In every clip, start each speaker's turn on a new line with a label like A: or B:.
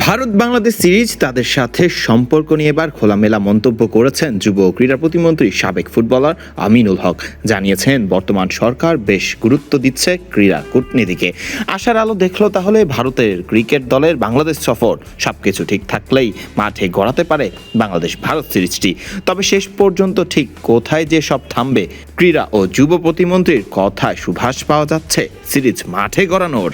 A: Bharat Bangladesh series তাদের সাথে সম্পর্ক নিয়ে এবার খোলামেলা মন্তব্য করেছেন যুব ও ক্রীড়া প্রতিমন্ত্রী সাবেক ফুটবলার আমিনুল হক। জানিয়েছেন বর্তমান সরকার বেশ গুরুত্ব দিচ্ছে ক্রীড়া কূটনীতিকে। আশার আলো দেখলো তাহলে ভারতের ক্রিকেট দলের বাংলাদেশ সফর। সবকিছু ঠিক থাকলেই মাঠে গড়াতে পারে বাংলাদেশ ভারত সিরিজটি। তবে শেষ পর্যন্ত ঠিক কোথায় যে সব থামবে, ক্রীড়া ও যুব প্রতিমন্ত্রীর কথায় সুভাষ পাওয়া যাচ্ছে সিরিজ মাঠে গড়ানোর।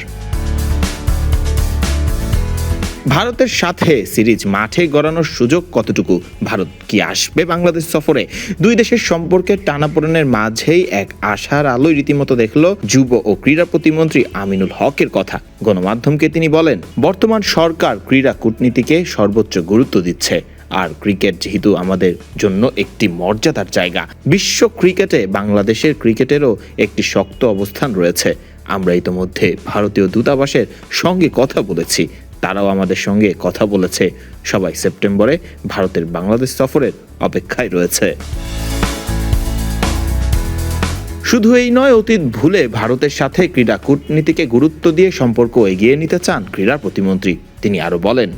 A: ভারতের সাথে সিরিজ মাঠে গড়ানোর সুযোগ কতটুকু? ভারত কি আসবে বাংলাদেশ সফরে? দুই দেশের সম্পর্কের টানাপোড়েনের মাঝেই এক আশার আলোয় রীতিমতো দেখল যুব ও ক্রীড়া প্রতিমন্ত্রী আমিনুল হকের কথা। গণমাধ্যমকে তিনি বলেন, বর্তমান সরকার ক্রীড়া কূটনীতিকে সর্বোচ্চ গুরুত্ব দিচ্ছে। আর ক্রিকেট যেহেতু আমাদের জন্য একটি মর্যাদার জায়গা, বিশ্ব ক্রিকেটে বাংলাদেশের ক্রিকেটেরও একটি শক্ত অবস্থান রয়েছে। আমরা ইতোমধ্যে ভারতীয় দূতাবাসের সঙ্গে কথা বলেছি, তারাও আমাদের সঙ্গে কথা বলেছে। সবাই সেপ্টেম্বরে ভারতের বাংলাদেশ সফরের অপেক্ষায় রয়েছে। শুধু এই নয়, অতীত ভুলে ভারতের সাথে ক্রীড়া কূটনীতিকে গুরুত্ব দিয়ে সম্পর্ক এগিয়ে নিতে চান ক্রীড়া প্রতিমন্ত্রী। তিনি আরও বলেন,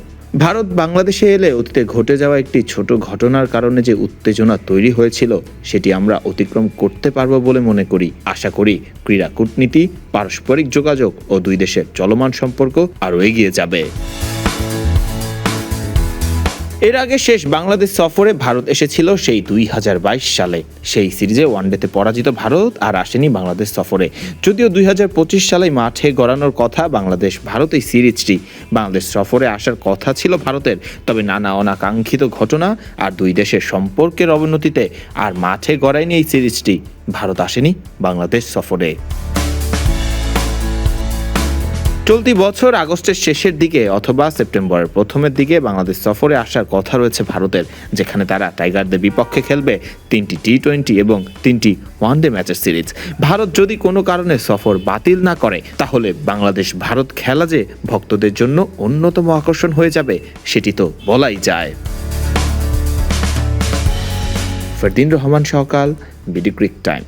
A: ভারত বাংলাদেশে এলে অতীতে ঘটে যাওয়া একটি ছোট ঘটনার কারণে যে উত্তেজনা তৈরি হয়েছিল সেটি আমরা অতিক্রম করতে পারবো বলে মনে করি। আশা করি ক্রীড়া কূটনীতি, পারস্পরিক যোগাযোগ ও দুই দেশের চলমান সম্পর্ক আরও এগিয়ে যাবে। এর আগে শেষ বাংলাদেশ সফরে ভারত এসেছিল সেই 2022 সালে। সেই সিরিজে ওয়ানডেতে পরাজিত ভারত আর আসেনি বাংলাদেশ সফরে। যদিও 2025 সালে মাঠে গড়ানোর কথা বাংলাদেশ ভারত এই সিরিজটি। বাংলাদেশ সফরে আসার কথা ছিল ভারতের, তবে নানা অনাকাঙ্ক্ষিত ঘটনা আর দুই দেশের সম্পর্কের অবনতিতে আর মাঠে গড়ায়নি এই সিরিজটি। ভারত আসেনি বাংলাদেশ সফরে। চলতি বছর আগস্টের শেষের দিকে অথবা সেপ্টেম্বরের প্রথমের দিকে বাংলাদেশ সফরে আসার কথা রয়েছে ভারতের, যেখানে তারা টাইগারদের বিপক্ষে খেলবে 3টি টি-20 এবং 3টি ওয়ানডে ম্যাচের সিরিজ। ভারত যদি কোনো কারণে সফর বাতিল না করে, তাহলে বাংলাদেশ ভারত খেলা যে ভক্তদের জন্য অন্যতম আকর্ষণ হয়ে যাবে সেটি তো বলাই যায়। ফরদিন রহমান সকাল, বিডি ক্রিক টাইম।